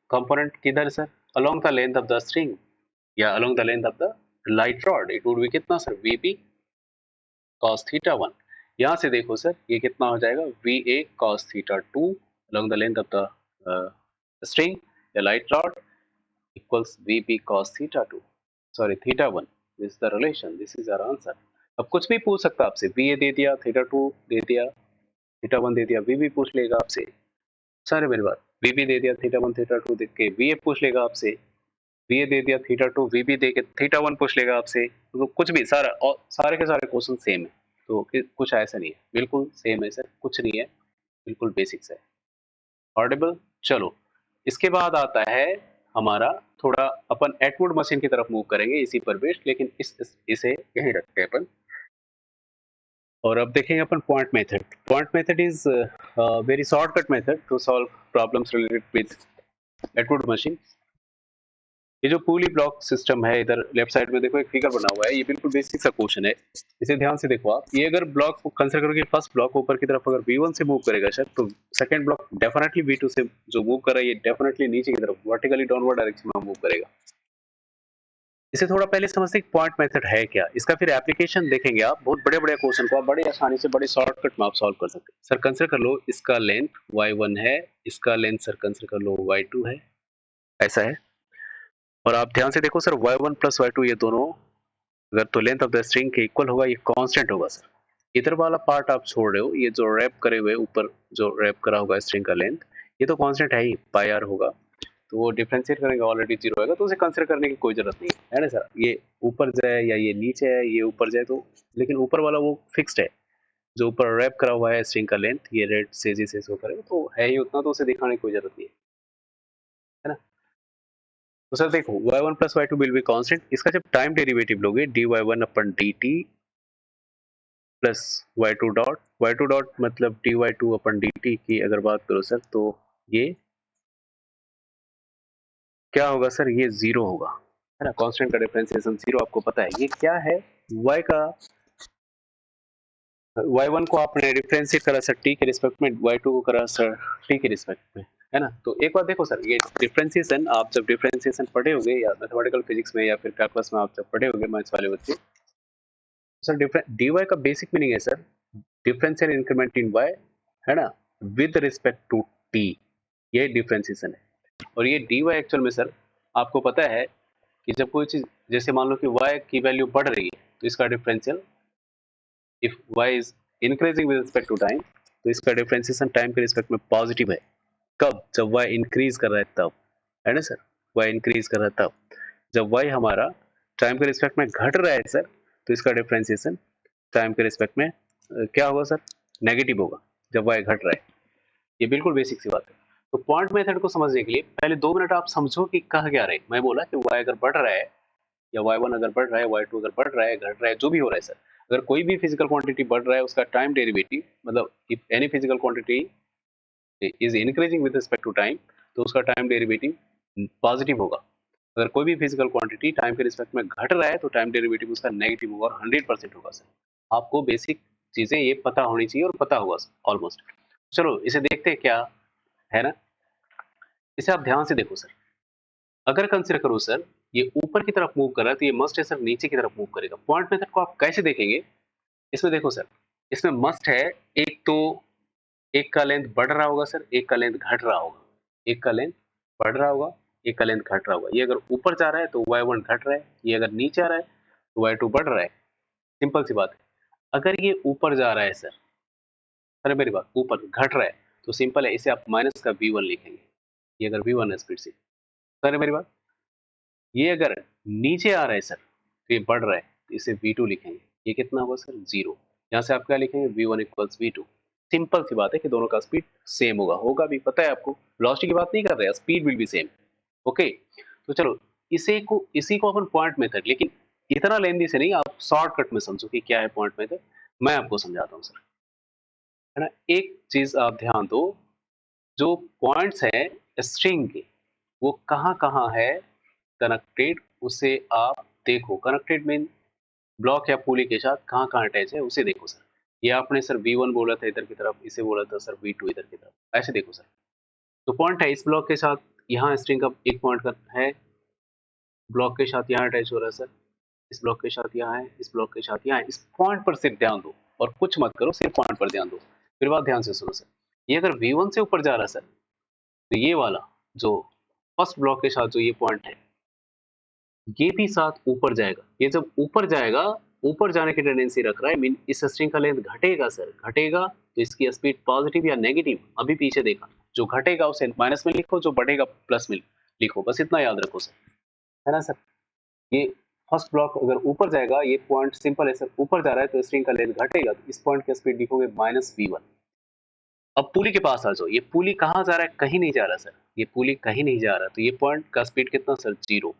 कंपोनेंट किधर sir, along the length of the string या along the length of the light rod, it would be कितना sir, V B cos theta 1। यहाँ से देखो sir ये कितना हो जाएगा, V A cos theta 2 along the length of the string या light rod equals VB cos theta 2, sorry theta 1, this is the relation, this is our answer। अब कुछ भी पूछ सकता है आपसे, VA दे दिया, थीटा 2 दे दिया, थीटा 1 दे दिया, VB पूछ लेगा आपसे, सारे मेरी बात, VB दे दिया, थीटा 1 थीटा 2 देख के VA पूछ लेगा आपसे, VA दे दिया, थीटा 2 VB दे के थीटा 1 पूछ लेगा आपसे, तो कुछ भी, सारा और सारे के सारे क्वेश्चन सेम है, तो कुछ ऐसा नहीं है, बिल्कुल सेम है सर, कुछ नहीं है, बिल्कुल बेसिक्स है, ऑडिबल। चलो इसके बाद आता है हमारा, थोड़ा अपन एटवुड मशीन की तरफ मूव करेंगे इसी पर बेस्ड, लेकिन इसे यहीं रखते हैं अपन, और अब देखेंगे अपन point method. Point method is very shortcut method to solve problems related with Atwood machine. ये जो पूली ब्लॉक सिस्टम है, इधर लेफ्ट साइड में देखो एक फिगर बना हुआ है, ये बिल्कुल बेसिक सा क्वेश्चन है, इसे ध्यान से देखो आप। ये अगर ब्लॉक को कंसीडर करो कि फर्स्ट ब्लॉक ऊपर की तरफ अगर V1 से मूव करेगा सर, तो सेकंड ब्लॉक डेफिनेटली V2 से जो मूव कर रहा है ये डेफिनेटली नीचे की तरफ वर्टिकली डाउनवर्ड डायरेक्शन में मूव करेगा। इसे थोड़ा पहले समझते हैं पॉइंट मेथड है क्या, इसका फिर एप्लीकेशन देखेंगे आप, बहुत बड़े बड़े क्वेश्चन को आप बड़ी आसानी से बड़े शॉर्टकट में आप सॉल्व कर सकते हैं। सर कंसीडर कर लो इसका लेंथ y1 है, इसका लेंथ सर कंसीडर कर लो y2 है, ऐसा है। और आप ध्यान से देखो सर y1 प्लस y2 ये दोनों अगर तो लेंथ ऑफ द स्ट्रिंग के इक्वल होगा, ये कांस्टेंट होगा सर। इधर वाला पार्ट आप छोड़ रहे हो, ये जो रैप करे हुए ऊपर जो रैप करा होगा स्ट्रिंग का लेंथ, ये तो कांस्टेंट है ही, पाई आर होगा, तो वो डिफरेंशिएट करेंगे ऑलरेडी जीरो आएगा, तो उसे कंसीडर करने की कोई जरूरत नहीं है ना सर। ये ऊपर जाए या ये नीचे है, ये ऊपर जाए तो, लेकिन ऊपर वाला वो फिक्स्ड है, जो ऊपर रैप करा हुआ है स्ट्रिंग का लेंथ, ये रेड से जिसे शो करेगा तो है ही उतना, तो उसे दिखाने की कोई जरूरत नहीं है ना। तो सर देखो y1 plus y2 will be constant, इसका जब टाइम डेरिवेटिव लोगे dy1 अपन dt plus y2 dot, y2 dot मतलब dy2 अपन dt की अगर बात करो सर, तो ये क्या होगा सर, ये जीरो होगा, है ना। कांस्टेंट का डिफरेंशिएशन जीरो, आपको पता है ये क्या है, y का y1 को आपने डिफरेंशिएट करा सर t के रिस्पेक्ट में, y2 को करा सर t के रिस्पेक्ट में, है ना। तो एक बात देखो सर, ये डिफरेंशिएशन आप जब डिफरेंशिएशन पढ़े होंगे या मैथमेटिकल फिजिक्स में या फिर कैलकुलस में आप जब पढ़े होंगे मैथ्स वाले बच्चे, सर dy का बेसिक मीनिंग है sir differential increment in y, है ना, विद रिस्पेक्ट टू t, ये डिफरेंशिएशन है। और ये dy एक्चुअल में सर आपको पता है कि जब कोई चीज, जैसे मान लो कि y की वैल्यू बढ़ रही है तो इसका differential, if y is increasing with respect to time, तो इसका डिफरेंशिएशन टाइम के रिस्पेक्ट में पॉजिटिव है, कब? जब y इंक्रीज कर रहा है तब, है ना सर? y इंक्रीज कर रहा है तब। जब y हमारा टाइम के रिस्पेक्ट में घट रहा है सर, तो इसका डिफरेंशिएशन टाइम के रिस्पेक्ट में क्या होगा सर? नेगेटिव होगा, जब y घट रहा है। ये बिल्कुल बेसिक सी बात है। तो पॉइंट मेथड को समझने के लिए पहले 2 मिनट आप समझो कि कह क्या रहे हैं। मैं बोला कि y अगर बढ़ रहा है या y1 अगर बढ़ रहा है, y2 अगर बढ़ रहा है, घट रहा है, जो भी हो रहा है सर। अगर कोई भी फिजिकल क्वांटिटी बढ़ रहा है, उसका टाइम डेरिवेटिव मतलब if any physical quantity is increasing with respect to time, तो उसका टाइम डेरिवेटिव पॉजिटिव होगा। अगर कोई भी फिजिकल क्वांटिटी टाइम के रिस्पेक्ट में घट रहा है, तो टाइम डेरिवेटिव उसका नेगेटिव होगा और 100% होगा सर। आपको बेसिक चीजें ये पता होनी चाहिए और पता होगा ऑलमोस्ट। चलो इसे देखते हैं क्या है ना। इसे आप ध्यान से देखो सर। अगर कंसिडर करो सर, ये ऊपर की तरफ मूव कर रहा है, तो ये मस्ट है सर नीचे की तरफ मूव करेगा। पॉइंट मेथड को आप कैसे देखेंगे? इसमें देखो सर, इसमें मस्ट है एक तो एक का लेंथ बढ़ रहा होगा सर, एक का लेंथ घट रहा होगा। एक का लेंथ बढ़ रहा होगा, एक का लेंथ घट रहा होगा। ये अगर ऊपर जा रहा है तो y1 घट रहा है, ये अगर नीचे आ रहा है तो y2 बढ़ रहा है। सिंपल सी बात है। अगर ये ऊपर जा रहा है सर, अरे मेरी बात ऊपर घट रहा है, तो सिंपल है, इसे आप माइनस का v1 लिखेंगे। ये अगर v1 है स्पीड से, अरे मेरी बात, ये अगर नीचे आ रहा है सर, तो ये बढ़ रहा है, तो इसे v2 लिखेंगे। ये कितना होगा सर? 0। यहाँ से आप क्या लिखेंगे? v1 equals v2। सिंपल सी बात है कि दोनों का स्पीड सेम होगा भी, पता है आपको। वेलोसिटी की बात नहीं कर रहे हैं, speed will be same. Okay, तो चलो इसी को अपन पॉइंट मेथड, लेकिन इतना लेंदी से नहीं, आप शॉर्टकट में समझो कि क्या है पॉइंट मेथड। मैं आपको समझाता हूँ सर, है ना। एक चीज आप ध्यान दो, जो पॉइंट्स हैं स्ट्रिंग के, वो कहाँ कहाँ है कनेक्टेड, उसे आप देखो। कनेक्टेड मीन ब्लॉक या पुली के साथ कहाँ कहाँ अटैच है, उसे देखो सर। ये आपने सर v1 बोला था इधर की तरफ, इसे बोला था सर v2 इधर की तरफ, ऐसे देखो सर। तो पॉइंट है इस ब्लॉक के साथ, यहाँ स्ट्रिंग का एक पॉइंट का है, ब्लॉक के साथ यहाँ अटैच हो रहा है सर, इस ब्लॉक के साथ यहाँ है, इस ब्लॉक के साथ यहाँ है। इस पॉइंट पर सिर्फ ध्यान दो और कुछ मत करो, सिर्फ पॉइंट पर ध्यान दो। फिर बात ध्यान से सुनो सर। ये अगर v1 से ऊपर जा रहा है सर, तो ये वाला जो फर्स्ट ब्लॉक के साथ जो ये पॉइंट है, ये भी साथ ऊपर जाएगा। ये जब ऊपर जाएगा, ऊपर जाने की टेंडेंसी रख रहा है, मीन इस स्ट्रिंग का लेंथ घटेगा सर, घटेगा तो इसकी स्पीड पॉजिटिव या नेगेटिव, अभी पीछे देखा। जो घटेगा उसे माइनस में लिखो, जो बढ़ेगा प्लस में लिखो, बस इतना याद रखो सर, है ना सर। ये फर्स्ट ब्लॉक अगर ऊपर जाएगा, ये पॉइंट सिंपल है सर, ऊपर जा रहा है तो स्ट्रिंग का लेंथ घटेगा, तो इस पॉइंट की स्पीड लिखोगे -v1। अब पुली के पास आ जाओ। ये पुली कहाँ जा रहा है? कहीं नहीं जा रहा सर, ये पुली कहीं नहीं जा रहा, तो ये पॉइंट का स्पीड कितना सर? 0।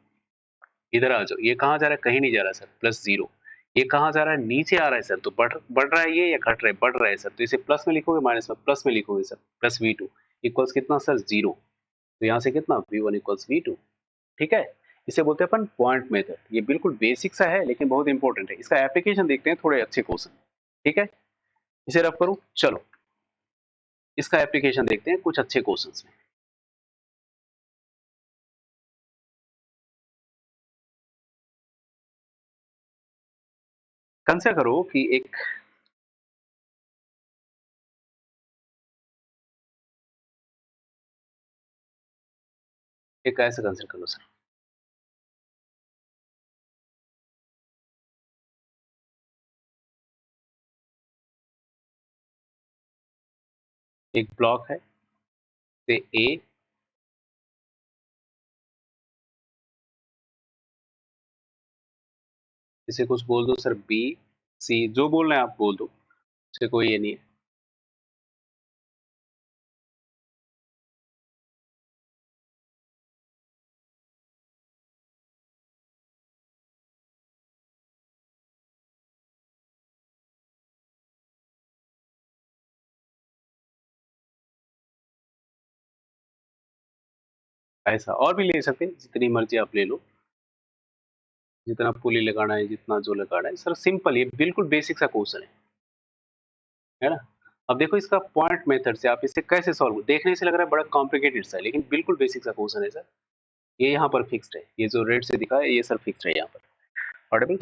इधर आ जाओ, ये कहाँ जा रहा है? कहीं नहीं जा रहा सर, +0। ये कहाँ जा रहा है? नीचे आ रहा है सर, तो बढ़ रहा है ये या घट रहा है? बढ़ रहा है सर, तो इसे प्लस में लिखोगे माइनस में? प्लस में लिखोगे सर, +v2 इक्वल्स कितना सर? 0। तो यहाँ से कितना? v1 equals v2। ठीक है, इसे बोलते हैं अपन पॉइंट मेथड। ये बिल्कुल बेसिक सा है लेकिन बहुत इंपॉर्टेंट है। इसका एप्लीकेशन देखते हैं, थोड़े अच्छे क्वेश्चन। ठीक है, इसे रफ करूं। चलो इसका एप्लीकेशन देखते हैं कुछ अच्छे क्वेश्चंस में। कंसिडर करो कि एक ऐसे कंसिडर कर लो सर, एक ब्लॉक है से ए, इसे कुछ बोल दो सर, बी सी, जो बोलना है आप बोल दो, इसे कोई ये नहीं है। ऐसा और भी ले सकते हैं, जितनी मर्जी आप ले लो, जितना पुली लगाना है, जितना जो लगाना है सर। सिंपल, ये बिल्कुल बेसिक सा क्वेश्चन है ना। अब देखो इसका पॉइंट मेथड से आप इसे कैसे सॉल्व, देखने से लग रहा है बड़ा कॉम्प्लिकेटेड सा है, लेकिन बिल्कुल बेसिक सा क्वेश्चन है सर। ये यहाँ पर फिक्स्ड है, ये जो रेड से दिखा है ये सर फिक्स्ड है यहाँ पर। ऑडिबल,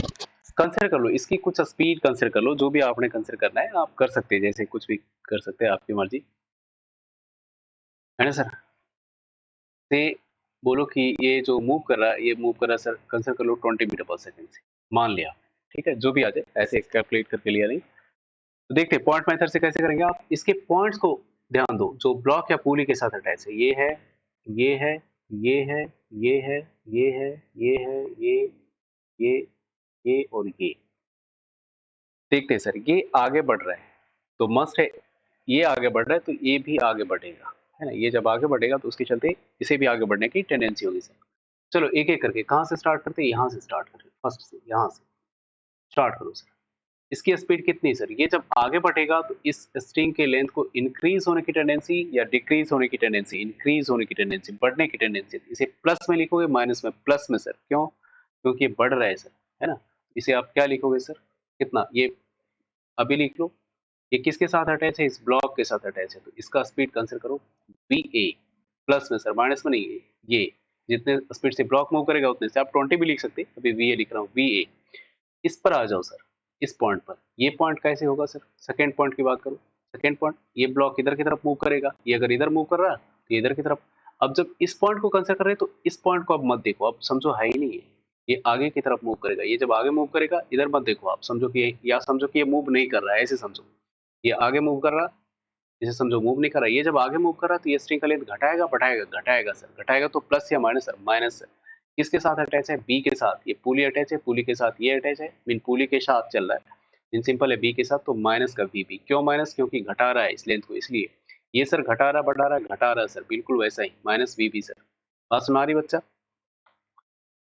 कंसिडर कर लो इसकी कुछ स्पीड, कंसिडर कर लो, जो भी आपने कंसिडर करना है आप कर सकते हैं, जैसे कुछ भी कर सकते हैं, आपकी मर्जी, है ना सर। से बोलो कि ये जो मूव कर रहा है, ये मूव कर रहा है सर, कंसिडर कर लो 20 मीटर पर सेकंड से, मान लिया। ठीक है, जो भी आ जाए, ऐसे कैलकुलेट करके लिया नहीं। तो देखते हैं पॉइंट मेथड से कैसे करेंगे आप। इसके पॉइंट्स को ध्यान दो, जो ब्लॉक या पुली के साथ अटैच है, ये है, ये है, ये है, ये है, ये है, ये है, ये, ये और ये। देखते हैं सर, ये आगे बढ़ रहा है, तो मस्ट है, ये आगे बढ़ रहा है तो ये भी आगे बढ़ेगा, है ना? ये जब आगे बढ़ेगा तो उसके चलते इसे भी आगे बढ़ने की टेंडेंसी होगी सर। चलो एक एक करके कहाँ से स्टार्ट करते हैं, यहाँ से स्टार्ट करें, फर्स्ट से, यहाँ से स्टार्ट करो सर। इसकी स्पीड कितनी है सर? ये जब आगे बढ़ेगा तो इस स्ट्रिंग के लेंथ को इंक्रीज होने की टेंडेंसी या डिक्रीज होने की टेंडेंसी, इंक्रीज होने की टेंडेंसी, बढ़ने की टेंडेंसी। इसे प्लस में लिखोगे, माइनस में? प्लस में सर। क्यों? क्योंकि ये बढ़ रहा है सर, है ना? इसे आप क्या लिखोगे सर? कितना? ये अभी लिख लो। ये किसके साथ अटैच है? इस ब्लॉक के साथ अटैच है, तो इसका स्पीड कंसिडर करो वी ए। प्लस में सर, माइनस में नहीं। ये जितने स्पीड से ब्लॉक मूव करेगा उतने से, आप 20 भी लिख सकते हैं, अभी वी ए लिख रहा हूँ, वी ए। इस पर आ जाओ सर, इस पॉइंट पर। ये पॉइंट कैसे होगा सर? सेकंड पॉइंट की बात करो। सेकंड पॉइंट, ये ब्लॉक इधर की तरफ मूव करेगा, ये अगर इधर मूव कर रहा है तो ये इधर की तरफ। अब जब इस पॉइंट को कंसिडर कर रहे हैं तो इस पॉइंट को अब मत देखो, अब समझो है ही नहीं है, ये आगे की तरफ मूव करेगा। ये जब आगे मूव करेगा, इधर मत देखो, आप समझो कि या समझो कि ये मूव नहीं कर रहा है, ऐसे समझो। ये आगे मूव कर रहा, इसे समझो मूव नहीं कर रहा। ये जब आगे मूव कर रहा है तो ये स्ट्रिंग का लेंथ घटाएगा, बढ़ाएगा? घटाएगा सर। घटाएगा तो प्लस या माइनस सर? Minus sir. किसके साथ अटैच है? बी के साथ। ये पुली अटैच है, पुली के साथ ये अटैच है, मीन पुली के साथ चल रहा है, मीन सिंपल है, बी के साथ, तो माइनस का वी बी। क्यों माइनस? क्योंकि घटा रहा है इस लेंथ को, इसलिए। ये सर घटा रहा, बढ़ा रहा, घटा रहा सर, बिल्कुल वैसा ही, माइनस वी बी सर। बात सुना रही बच्चा?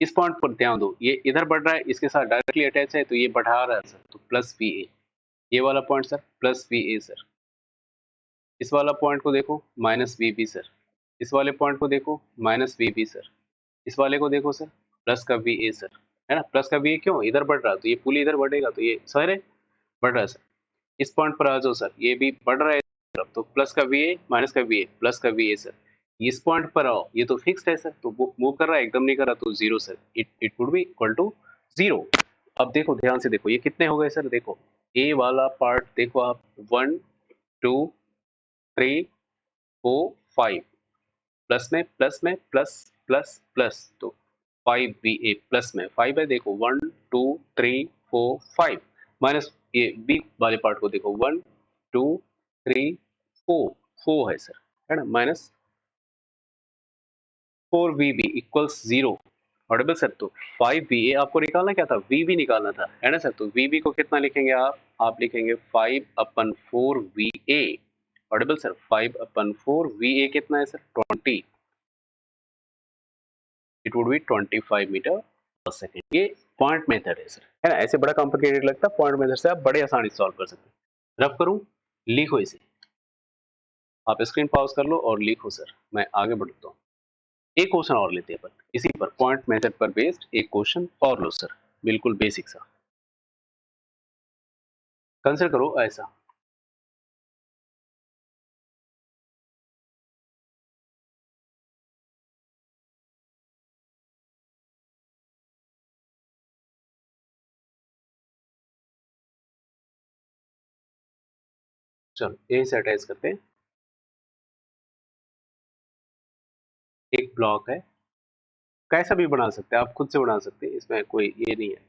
इस पॉइंट पर ध्यान दो, ये इधर बढ़ रहा है, इसके साथ डायरेक्टली अटैच है, तो ये बढ़ा रहा है सर, तो प्लस वी ए। ये वाला point sir plus V A sir. इस वाला पॉइंट को देखो, माइनस वी बी सर। इस वाले पॉइंट को देखो, माइनस वी बी सर। इस वाले को देखो सर, प्लस का वी ए सर, है ना? प्लस का वी ए क्यों? इधर बढ़ रहा है तो ये पुल इधर बढ़ेगा, तो ये सर बढ़ रहा है सर। इस पॉइंट पर आ जाओ सर, ये भी बढ़ रहा है तरफ, तो प्लस का वी ए, माइनस का वी ए, प्लस का वी ए सर। इस पॉइंट पर आओ, ये तो फिक्स्ड है सर, तो मूव कर रहा है, एकदम नहीं कर रहा, तो zero sir. It it would be equal to zero. अब देखो, ध्यान से देखो, ये कितने हो गए सर? देखो ए वाला पार्ट देखो आप, 1 2 3 4 5, प्लस में प्लस में प्लस प्लस प्लस, तो 5 बी ए प्लस में 5 है। देखो 1 2 3 4 5, माइनस ये बी वाले पार्ट को देखो, 1 2 3 4, 4 है सर, है ना? Minus 4 V B equals zero. Audible sir? तो 5 वी ए आपको निकालना क्या था? वी बी निकालना था, है ना सर? तो वी बी को कितना लिखेंगे आप लिखेंगे 5/4 V A. Audible sir? 5/4 V A कितना है sir? 20। It would be 25 metre per second. ये पॉइंट मेथड है सर, है ना? ऐसे बड़ा कॉम्प्लिकेटेड लगता है, पॉइंट मेथड से आप बड़े आसानी से सॉल्व कर सकते हैं। रब करूं, लिखो इसे, आप स्क्रीन पॉज कर लो और लिखो सर, मैं आगे बढ़ता हूँ। एक क्वेश्चन और लेते हैं अपन, इसी पर पॉइंट मेथड पर बेस्ड एक क्वेश्चन और लो सर, बिल्कुल बेसिक सा। कंसिडर करो ऐसा, चलो ए से अटैच करते हैं। एक ब्लॉक है, कैसा भी बना सकते हैं आप, खुद से बना सकते हैं, इसमें कोई ये नहीं है,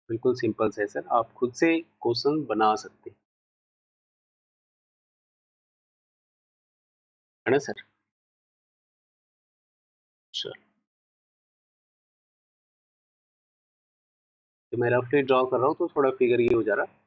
बिल्कुल सिंपल से है सर, आप खुद से क्वेश्चन बना सकते हैं, है ना सर? चलो, तो मैं रफली ड्रॉ कर रहा हूँ तो थोड़ा फिगर ये हो जा रहा है।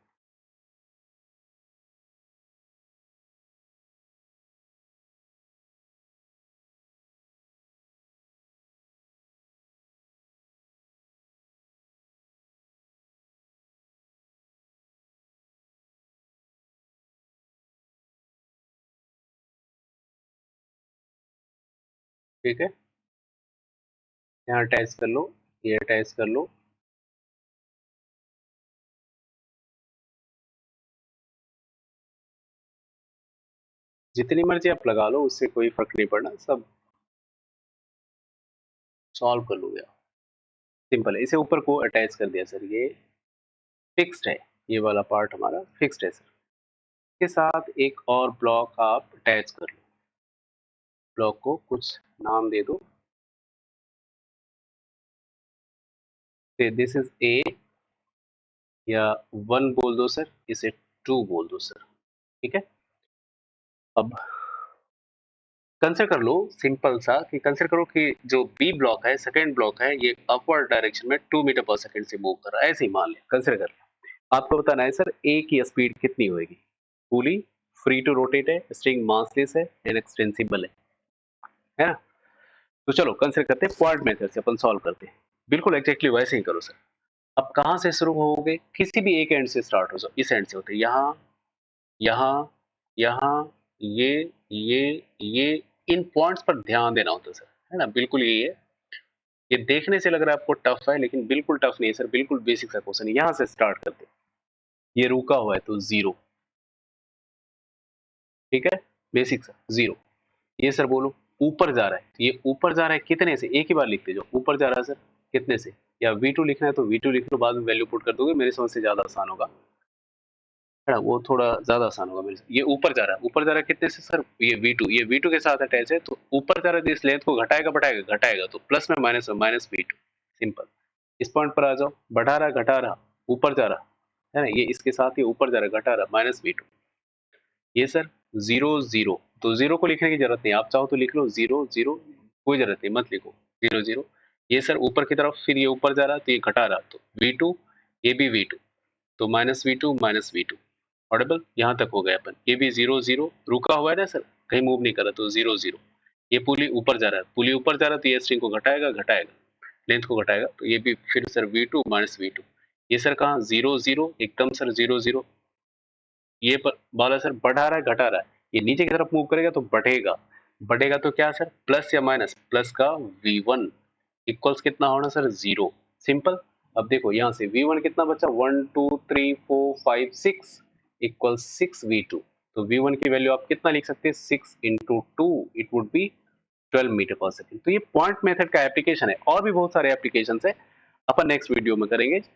ठीक है, यहाँ अटैच कर लो, ये अटैच कर लो। जितनी मर्जी आप लगा लो, उससे कोई फर्क नहीं पड़ना, सब सॉल्व कर लोगे आप। सिंपल है, इसे ऊपर को अटैच कर दिया सर, ये फिक्स्ड है, ये वाला पार्ट हमारा फिक्स्ड है सर। इसके साथ एक और ब्लॉक आप अटैच कर लो, ब्लॉक को कुछ नाम दे दो, दिस इज ए, या 1 बोल दो सर, इसे 2 बोल दो सर, ठीक है। अब कंसिडर कर लो सिंपल सा कि कंसिडर करो कि जो बी ब्लॉक है, सेकंड ब्लॉक है, ये अपवर्ड डायरेक्शन में 2 मीटर पर सेकंड से मूव कर रहा है। ऐसे ही मान लिया, कंसिडर कर लिया। आपको बताना है सर ए की स्पीड कितनी होगी। पुली फ्री टू रोटेट है, स्ट्रिंग मासलेस है, इनएक्सटेंसिबल है ना। तो चलो कंसिडर करते हैं क्वाड मेथड से अपन सॉल्व करते हैं। बिल्कुल एग्जैक्टली वैसे ही करो सर। अब कहाँ से शुरू होगे, किसी भी एक एंड से स्टार्ट हो जाओ। इस एंड से होते यहाँ, यहाँ, यहाँ, ये इन पॉइंट्स पर ध्यान देना होता है सर, है ना। बिल्कुल यही है। ये देखने से लग रहा है आपको टफ है, लेकिन बिल्कुल टफ नहीं है सर, बिल्कुल बेसिक सा क्वेश्चन है। यहाँ से स्टार्ट करते हैं। ये रुका हुआ है तो 0, ठीक है, बेसिक सा 0। ये सर बोलो ऊपर जा रहा है, तो ये ऊपर जा रहा है कितने से, एक ही बार लिखते जाओ। ऊपर जा रहा है सर कितने से, या V2 लिखना है तो V2 लिख लो, बाद में वैल्यू पुट कर दोगे, मेरी समझ से ज्यादा आसान होगा, है ना, वो थोड़ा ज्यादा आसान होगा मेरे से। ये ऊपर जा रहा है, ऊपर जा रहा है कितने से सर, ये V2 के साथ अटैच है, तो ऊपर जा रहा है तो इस लेंथ को घटाएगा बढ़ाएगा, घटाएगा, तो प्लस में माइनस में माइनस V2, सिंपल। इस पॉइंट पर आ जाओ, बढ़ा रहा घटा रहा, ऊपर जा रहा है ना, ये इसके साथ ही ऊपर जा रहा घटा रहा, माइनस V2। ये सर 0 0, तो 0 को लिखने की जरूरत नहीं, आप चाहो तो लिख लो 0 0, कोई जरूरत नहीं, मत लिखो 0 0। ये सर ऊपर की तरफ, फिर ये ऊपर जा रहा तो ये घटा रहा, तो V2, ये भी V2, तो माइनस V2 ऑडिबल। यहाँ तक हो गया अपन। ये भी 0 0 रुका हुआ है ना सर, कहीं मूव नहीं कर रहा, तो 0 0। ये पुली ऊपर जा रहा है, पुली ऊपर जा रहा है तो ये स्ट्रिंग को घटाएगा घटाएगा, लेंथ को घटाएगा, तो ये भी फिर सर V2 माइनस V2। ये सर कहाँ 0 0, एकदम सर 0 0। ये वाला सर बढ़ा रहा है घटा रहा है, ये नीचे की तरफ मूव करेगा तो बढ़ेगा, बढ़ेगा तो क्या सर, प्लस या माइनस, प्लस का V1 इक्वल्स कितना होना सर 0, सिंपल। अब देखो यहाँ से V1 कितना बचा, 1 2 3 4 5 6 इक्वल 6 V2। तो V1 की वैल्यू आप कितना लिख सकते हैं, 6 into 2, it would be 12 metre per second. तो ये पॉइंट मेथड का एप्लीकेशन है, और भी बहुत सारे एप्लीकेशन है, अपन नेक्स्ट वीडियो में करेंगे।